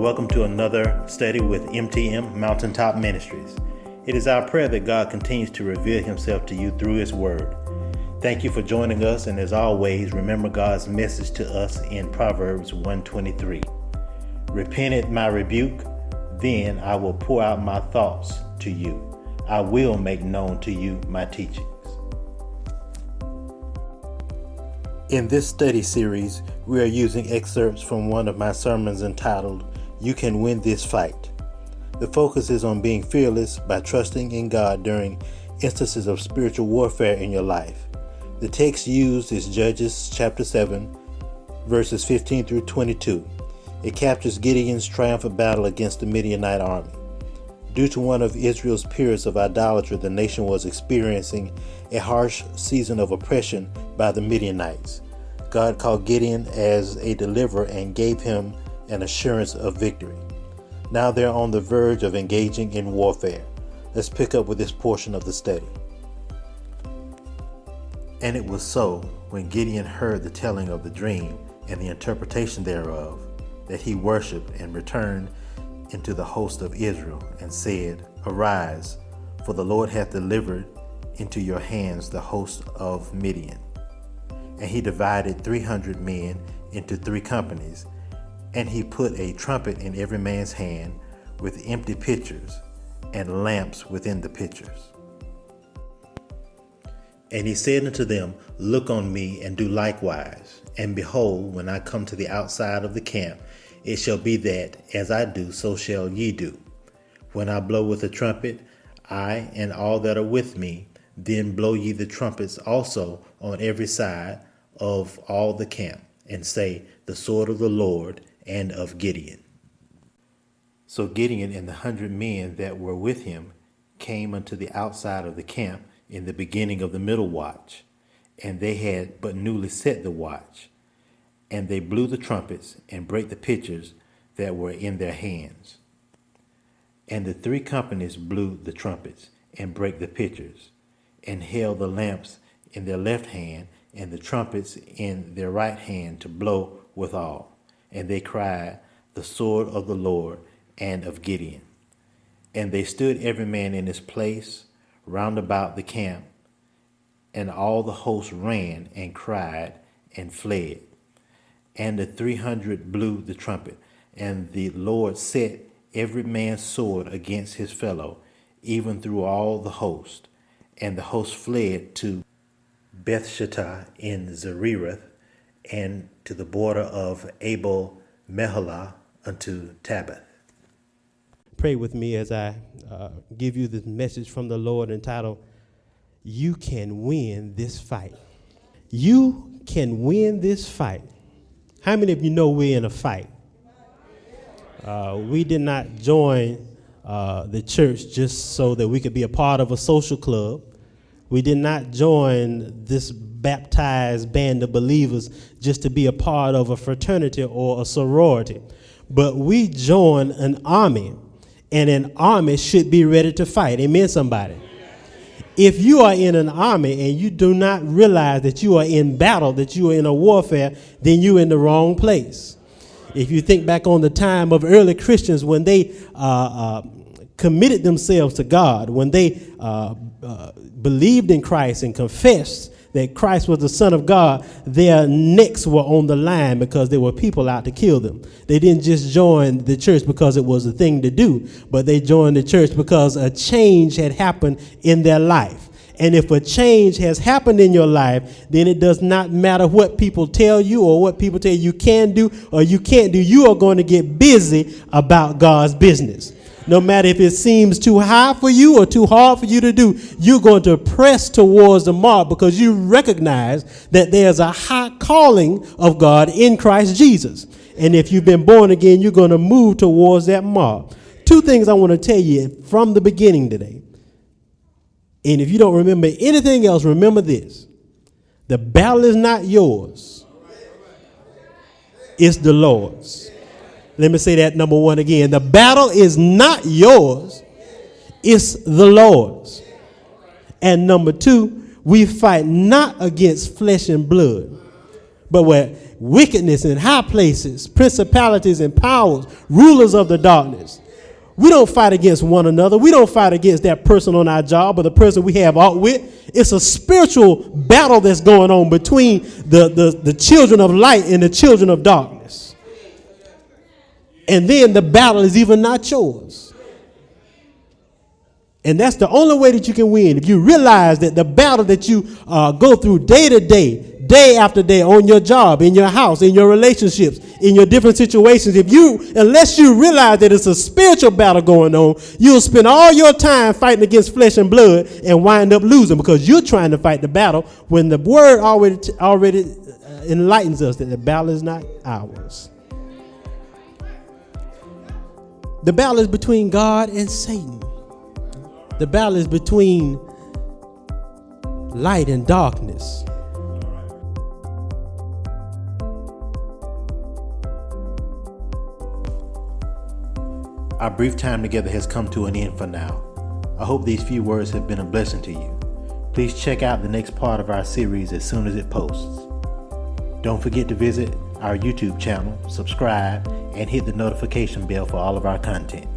welcome to another study with MTM Mountaintop Ministries. It is our prayer that God continues to reveal himself to you through his word. Thank you for joining us, and as always, remember God's message to us in Proverbs 1:23. Repent at my rebuke, then I will pour out my thoughts to you. I will make known to you my teachings. In this study series, we are using excerpts from one of my sermons entitled, You Can Win This Fight. The focus is on being fearless by trusting in God during instances of spiritual warfare in your life. The text used is Judges chapter 7, verses 15 through 22. It captures Gideon's triumphant battle against the Midianite army. Due to one of Israel's periods of idolatry, the nation was experiencing a harsh season of oppression by the Midianites. God called Gideon as a deliverer and gave him an assurance of victory. Now they're on the verge of engaging in warfare. Let's pick up with this portion of the study. And it was so, when Gideon heard the telling of the dream and the interpretation thereof, that he worshipped and returned into the host of Israel, and said, Arise, for the Lord hath delivered into your hands the host of Midian. And he divided 300 men into 3 companies, and he put a trumpet in every man's hand, with empty pitchers and lamps within the pitchers. And he said unto them, Look on me, and do likewise. And behold, when I come to the outside of the camp, it shall be that, as I do, so shall ye do. When I blow with the trumpet, I and all that are with me, then blow ye the trumpets also on every side of all the camp, and say, The sword of the Lord and of Gideon. So Gideon and the 100 men that were with him came unto the outside of the camp in the beginning of the middle watch, and they had but newly set the watch. And they blew the trumpets and brake the pitchers that were in their hands. And the 3 companies blew the trumpets and brake the pitchers, and held the lamps in their left hand and the trumpets in their right hand to blow withal. And they cried, The sword of the Lord and of Gideon. And they stood every man in his place round about the camp, and all the host ran and cried and fled. And the 300 blew the trumpet, and the Lord set every man's sword against his fellow, even through all the host. And the host fled to Bethshittah in Zerereth, and to the border of Abel Meholah unto Tabbath. Pray with me as I give you this message from the Lord entitled, You Can Win This Fight. You can win this fight. How many of you know we're in a fight? We did not join the church just so that we could be a part of a social club. We did not join this baptized band of believers just to be a part of a fraternity or a sorority. But we joined an army, and an army should be ready to fight. Amen, somebody? If you are in an army and you do not realize that you are in battle, that you are in a warfare, then you're in the wrong place. If you think back on the time of early Christians when they committed themselves to God, when they believed in Christ and confessed that Christ was the Son of God, their necks were on the line because there were people out to kill them. They didn't just join the church because it was a thing to do, but they joined the church because a change had happened in their life. And if a change has happened in your life, then it does not matter what people tell you or what people tell you can do or you can't do. You are going to get busy about God's business. No matter if it seems too high for you or too hard for you to do, you're going to press towards the mark because you recognize that there's a high calling of God in Christ Jesus. And if you've been born again, you're going to move towards that mark. 2 things I want to tell you from the beginning today. And if you don't remember anything else, remember this. The battle is not yours. It's the Lord's. Let me say that number 1 again. The battle is not yours. It's the Lord's. And number 2, we fight not against flesh and blood, But where wickedness in high places, principalities and powers, rulers of the darkness. We don't fight against one another. We don't fight against that person on our job or the person we have out with. It's a spiritual battle that's going on between the children of light and the children of darkness. And then the battle is even not yours. And that's the only way that you can win. If you realize that the battle that you go through day to day, day after day on your job, in your house, in your relationships, in your different situations, unless you realize that it's a spiritual battle going on, you'll spend all your time fighting against flesh and blood and wind up losing because you're trying to fight the battle when the word already enlightens us that the battle is not ours. The battle is between God and Satan. The battle is between light and darkness. Our brief time together has come to an end for now. I hope these few words have been a blessing to you. Please check out the next part of our series as soon as it posts. Don't forget to visit our YouTube channel, subscribe, and hit the notification bell for all of our content.